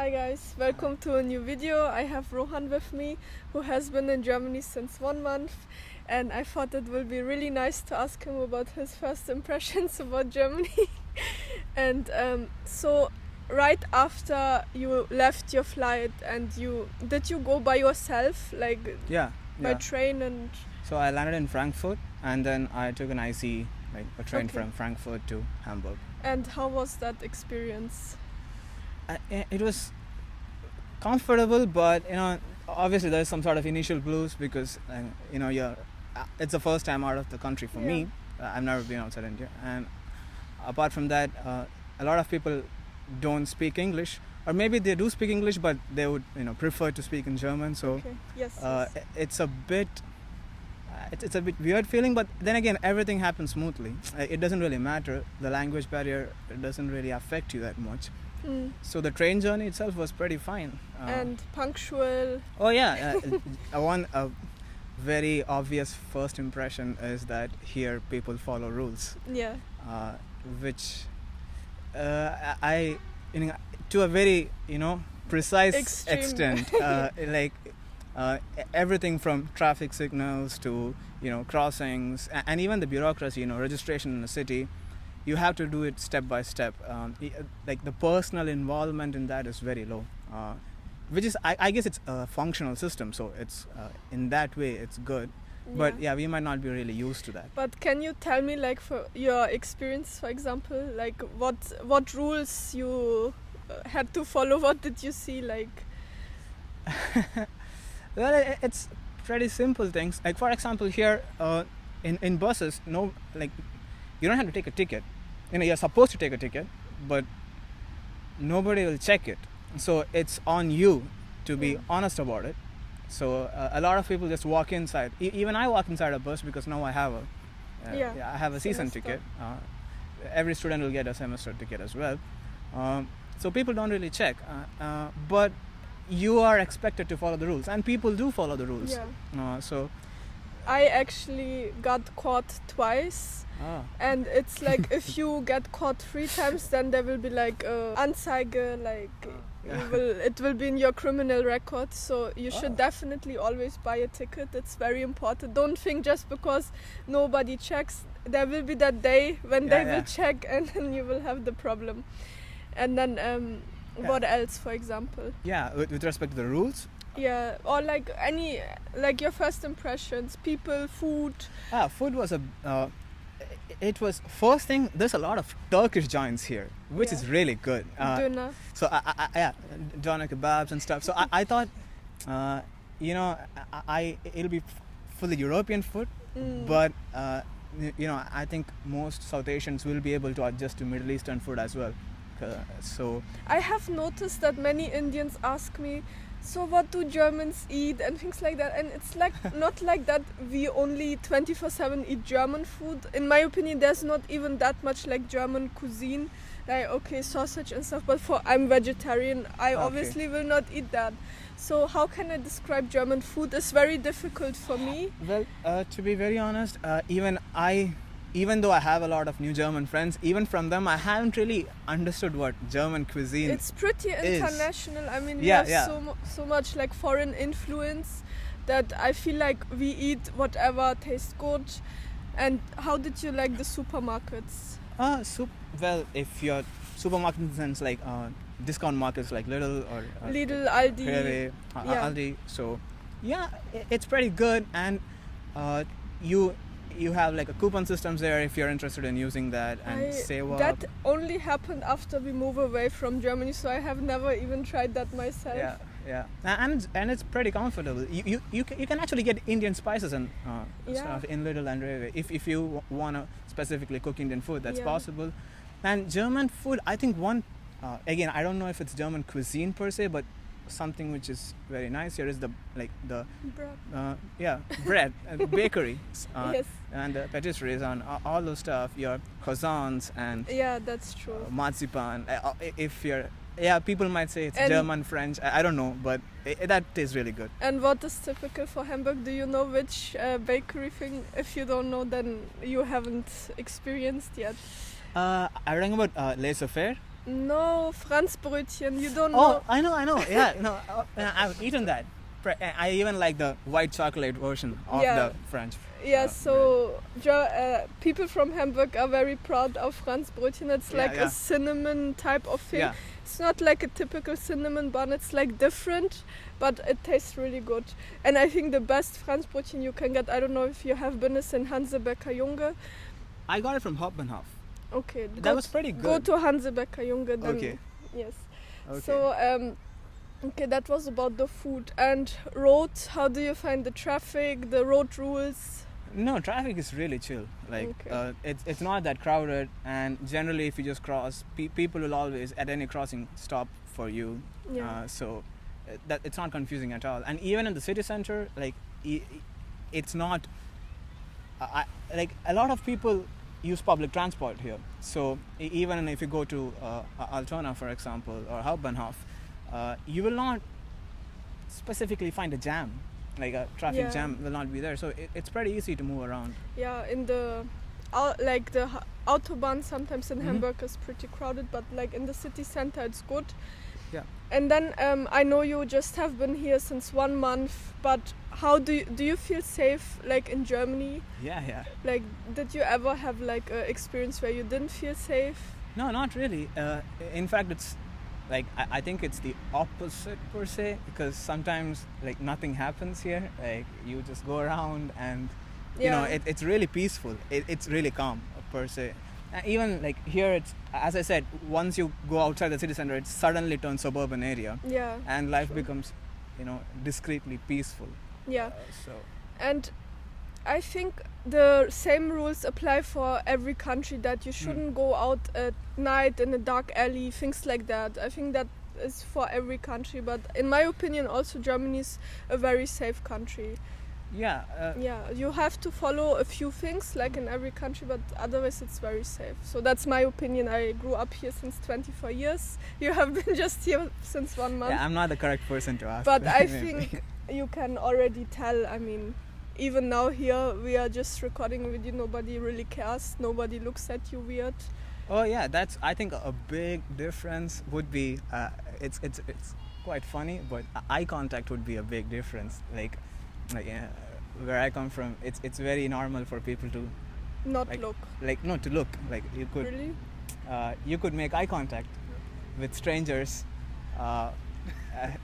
Hi guys, welcome to a new video. I have Rohan with me, who has been in Germany since 1 month, and I thought it would be really nice to ask him about his first impressions about Germany. And so right after you left your flight, and did you go by yourself, like by train? And so I landed in Frankfurt, and then I took an IC, like a train from Frankfurt to Hamburg. And how was that experience? It was comfortable, but obviously there's some sort of initial blues because it's the first time out of the country for me. I've never been outside India, and apart from that, a lot of people don't speak English, or maybe they do speak English, but they would prefer to speak in German. So it's a bit weird feeling, but then again, everything happens smoothly. It doesn't really matter. The language barrier doesn't really affect you that much. So the train journey itself was pretty fine. And punctual. Oh yeah, a very obvious first impression is that here people follow rules. Yeah. Which I to a very precise extent. Everything from traffic signals to crossings, and even the bureaucracy, registration in the city. You have to do it step by step. Like the personal involvement in that is very low, which is I guess it's a functional system, so it's in that way it's good. But we might not be really used to that. But can you tell me, like, for your experience, for example, like what rules you had to follow? What did you see, like? Well, it's pretty simple things. Like for example, here in buses, you don't have to take a ticket. You're supposed to take a ticket, but nobody will check it. So it's on you to be honest about it. So a lot of people just walk inside. Even I walk inside a bus because now I have a season ticket. Every student will get a semester ticket as well. So people don't really check. But you are expected to follow the rules, and people do follow the rules. So I actually got caught twice. And it's like if you get caught 3 times, then there will be like Anzeige, like it will be in your criminal record. So you should definitely always buy a ticket. It's very important. Don't think just because nobody checks, there will be that day when they will check, and then you will have the problem. And then what else, for example? With respect to the rules. Or like your first impressions, people, food. Food was it was first thing. There's a lot of Turkish joints here, which is really good. Döner. So doner kebabs and stuff. So I thought, it'll be fully European food, but I think most South Asians will be able to adjust to Middle Eastern food as well. So I have noticed that many Indians ask me, so what do Germans eat and things like that, and it's like not like that we only 24/7 eat German food. In my opinion, there's not even that much like German cuisine, like sausage and stuff, but I'm vegetarian, I obviously will not eat that. So how can I describe German food? It's very difficult for me. Well, to be very honest, even though I have a lot of new German friends, even from them, I haven't really understood what German cuisine is. It's pretty international. I mean, we have so much like foreign influence that I feel like we eat whatever tastes good. And how did you like the supermarkets? Well, if your supermarket in the sense like discount markets like Lidl or Lidl, Aldi, Aldi. So it's pretty good, and you have like a coupon systems there if you're interested in using that, and save up. That only happened after we moved away from Germany, so I have never even tried that myself. And it's pretty comfortable. You can actually get Indian spices and stuff in Lidl and Rewe if you wanna specifically cook Indian food. That's possible. And German food, I think again, I don't know if it's German cuisine per se, but something which is very nice here is the bread bakery and the patisseries and all those stuff, your croissants and that's true, marzipan. People might say it's German, French, I don't know, but that tastes really good. And what is typical for Hamburg? Do you know which bakery thing? If you don't know, then you haven't experienced yet. Are you talking about laissez-faire? No, Franzbrötchen, you don't Oh, know. I know. Yeah, I've eaten that. I even like the white chocolate version of the French. Yeah, so people from Hamburg are very proud of Franzbrötchen. It's like a cinnamon type of thing. Yeah. It's not like a typical cinnamon bun, it's like different, but it tastes really good. And I think the best Franzbrötchen you can get, I don't know if you have been, is in Hansebecker Junge. I got it from Hoppenhof. Okay. That was pretty good. Go to Hansebecker Junge then. Okay. Yes. Okay. So, okay, that was about the food. And roads, how do you find the traffic, the road rules? No, traffic is really chill. Like, it's not that crowded, and generally if you just cross, people will always at any crossing stop for you. Yeah. So that it's not confusing at all. And even in the city center, like it's not. Like a lot of people use public transport here. So even if you go to Altona, for example, or Hauptbahnhof, you will not specifically find a jam. Like a traffic jam will not be there, so it's pretty easy to move around. Yeah, in the like the autobahn sometimes in Hamburg is pretty crowded, but like in the city center it's good. Yeah. And then I know you just have been here since 1 month, but how do you feel safe like in Germany? Yeah. Like, did you ever have like an experience where you didn't feel safe? No, not really. In fact, it's like I think it's the opposite per se, because sometimes like nothing happens here. Like you just go around and you know it's really peaceful. It's really calm per se. Even like here, it's, as I said, once you go outside the city center, it suddenly turns suburban area. Yeah. And life becomes, discreetly peaceful. Yeah. So. And I think the same rules apply for every country, that you shouldn't go out at night in a dark alley, things like that. I think that is for every country, but in my opinion also Germany is a very safe country. Yeah. You have to follow a few things like in every country, but otherwise it's very safe. So that's my opinion. I grew up here since 24 years. You have been just here since 1 month. Yeah, I'm not the correct person to ask. But I think you can already tell. I mean, even now here we are just recording with you. Nobody really cares. Nobody looks at you weird. Oh yeah, that's, I think, a big difference would be it's quite funny, but eye contact would be a big difference. Like where I come from, it's very normal for people to not like, look. Like no, to look. Like you could really? You could make eye contact with strangers.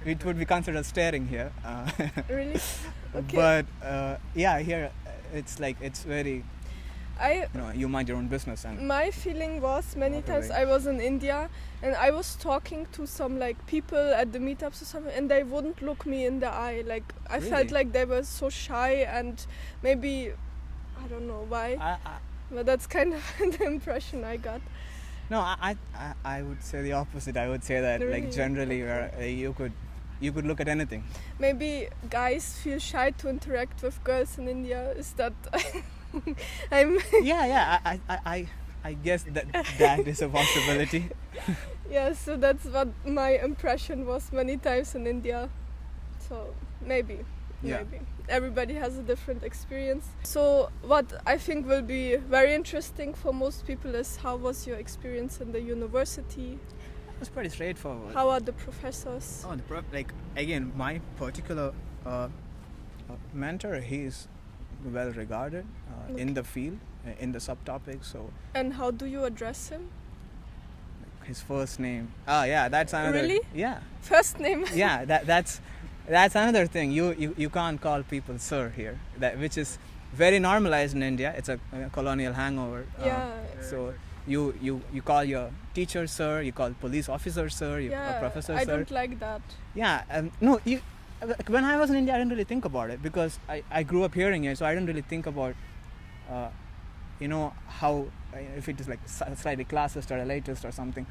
It would be considered staring here. Really? Okay. But here it's like it's very. You mind your own business. And my feeling was many times I was in India and I was talking to some like people at the meetups or something, and they wouldn't look me in the eye. Like I felt like they were so shy, and maybe I don't know why, but that's kind of the impression I got. No, I would say the opposite. I would say that really? Like generally you could look at anything. Maybe guys feel shy to interact with girls in India. Is that? I guess that is a possibility. Yeah, so that's what my impression was many times in India. So maybe everybody has a different experience. So what I think will be very interesting for most people is, how was your experience in the university? It was pretty straightforward. How are the professors? Oh, again, my particular mentor, he is well regarded in the field, in the subtopic. So. And how do you address him? His first name. Oh yeah, that's another. Really? Yeah. First name. Yeah, that's another thing. You can't call people sir here, which is very normalized in India. It's a colonial hangover. So you call your teacher sir, you call police officer sir, professor sir. I don't like that. Yeah. No. When I was in India, I didn't really think about it, because I grew up hearing it, so I didn't really think about, how, if it is like slightly classist or elitist or something.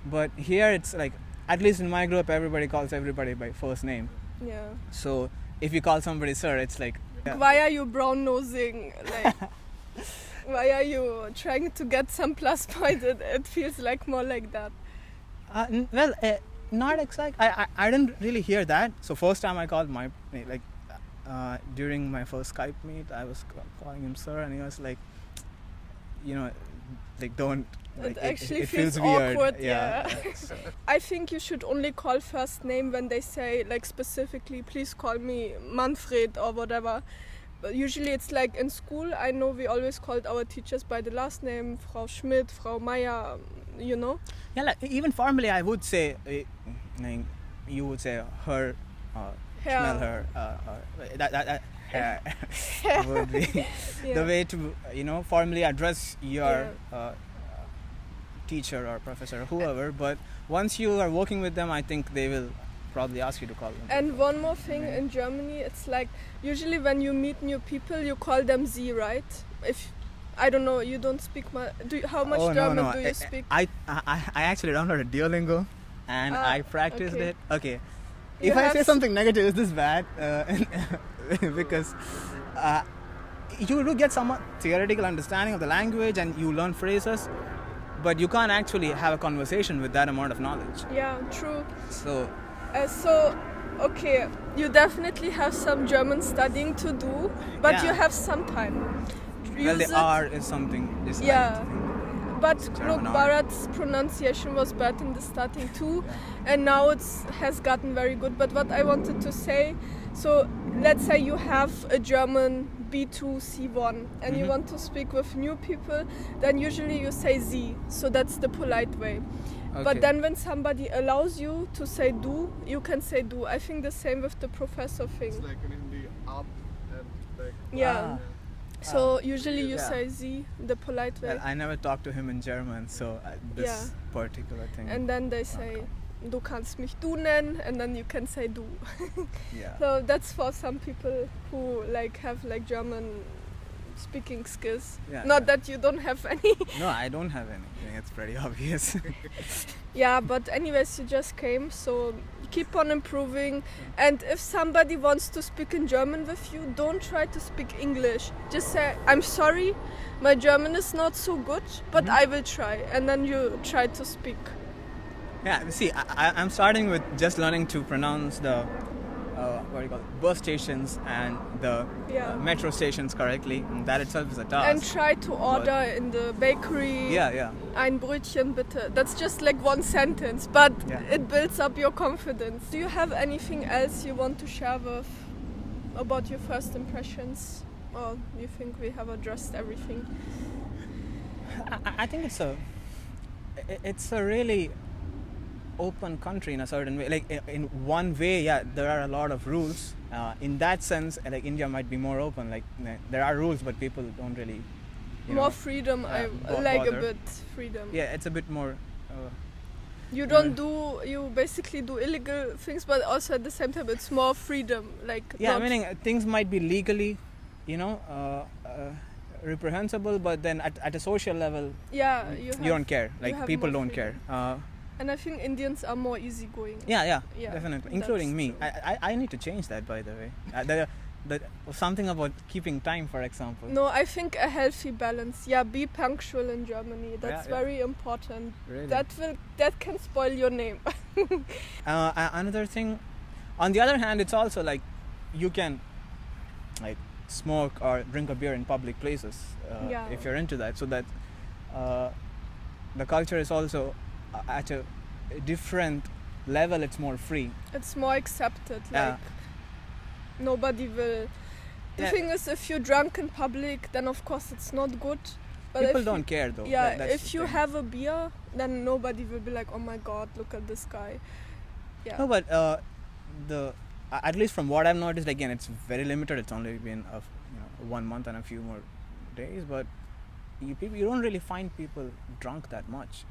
But here it's like, at least in my group, everybody calls everybody by first name. Yeah. So if you call somebody sir, it's like... Yeah. Why are you brown-nosing? Like, why are you trying to get some plus point? It feels like more like that. Not exact. I didn't really hear that. So first time I called during my first Skype meet, I was calling him sir, and he was like, like don't. Like, it actually it feels weird. awkward. Yeah. So, I think you should only call first name when they say like specifically, please call me Manfred or whatever. But usually it's like in school, I know we always called our teachers by the last name, Frau Schmidt, Frau Meyer, you know. yeah, like, even formally I would say, like, you would say her, smell her, that hair would be the way to, formally address your teacher or professor or whoever. But once you are working with them, I think they will probably ask you to call them. And one more thing, in Germany, it's like usually when you meet new people, you call them Sie, right? If I don't know, you don't speak much. How much German do you speak? I actually downloaded Duolingo, and I practiced it. Okay, if I say something negative, is this bad? Because you do get some theoretical understanding of the language, and you learn phrases, but you can't actually have a conversation with that amount of knowledge. Yeah, true. So, okay, you definitely have some German studying to do, but you have some time. Well, the R is something. But look, Bharat's pronunciation was bad in the starting too, and now it has gotten very good. But what I wanted to say, so let's say you have a German B2, C1, and you want to speak with new people, then usually you say Sie, so that's the polite way. Okay. But then when somebody allows you to say du, you can say du. I think the same with the professor thing. It's like in the up and back. Yeah. So usually you say Sie, the polite way. Well, I never talked to him in German, so this particular thing. And then they say, du kannst mich du nennen, and then you can say du. So that's for some people who have German speaking skills. Not that you don't have any. No, I don't have anything. It's pretty obvious. Yeah, but anyways, you just came, so keep on improving. And if somebody wants to speak in German with you, don't try to speak English. Just say, I'm sorry, my German is not so good, but I will try. And then you try to speak. Yeah, see, I'm starting with just learning to pronounce the bus stations and the metro stations correctly. And that itself is a task. And try to order in the bakery. Ein Brötchen bitte. That's just like one sentence, but it builds up your confidence. Do you have anything else you want to share with about your first impressions? Or you think we have addressed everything? I think it's a really open country in a certain way. Like in one way, there are a lot of rules. In that sense, like India might be more open. Like there are rules, but people don't really. More freedom. I like bother. A bit freedom. Yeah, it's a bit more. You don't do. You basically do illegal things, but also at the same time, it's more freedom. Meaning things might be legally, reprehensible, but then at a social level, you don't care. Like people don't care. And I think Indians are more easygoing. Yeah, definitely, including me. I need to change that, by the way. Something about keeping time, for example. No, I think a healthy balance. Yeah, be punctual in Germany. That's very important. Really? That can spoil your name. Another thing, on the other hand, it's also like you can like smoke or drink a beer in public places if you're into that. So that the culture is also at a different level. It's more free. It's more accepted. Nobody will. The thing is, if you're drunk in public, then of course it's not good. But people don't care though. Yeah, if you have a beer, then nobody will be like, "Oh my God, look at this guy." Yeah. No, but at least from what I've noticed, again, it's very limited. It's only been 1 month and a few more days, but you don't really find people drunk that much,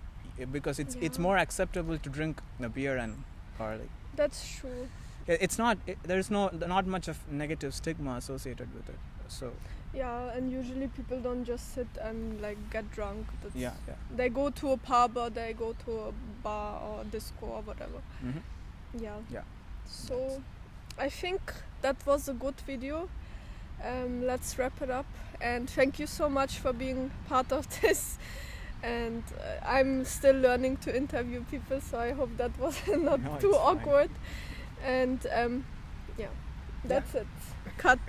because it's more acceptable to drink a beer and garlic. That's true. It's not. There's not much of negative stigma associated with it. So. Yeah, and usually people don't just sit and get drunk. Yeah. They go to a pub or they go to a bar or a disco or whatever. Mm-hmm. Yeah. So, I think that was a good video. Let's wrap it up. And thank you so much for being part of this. And I'm still learning to interview people, so I hope that was not too awkward. And that's it. Cut.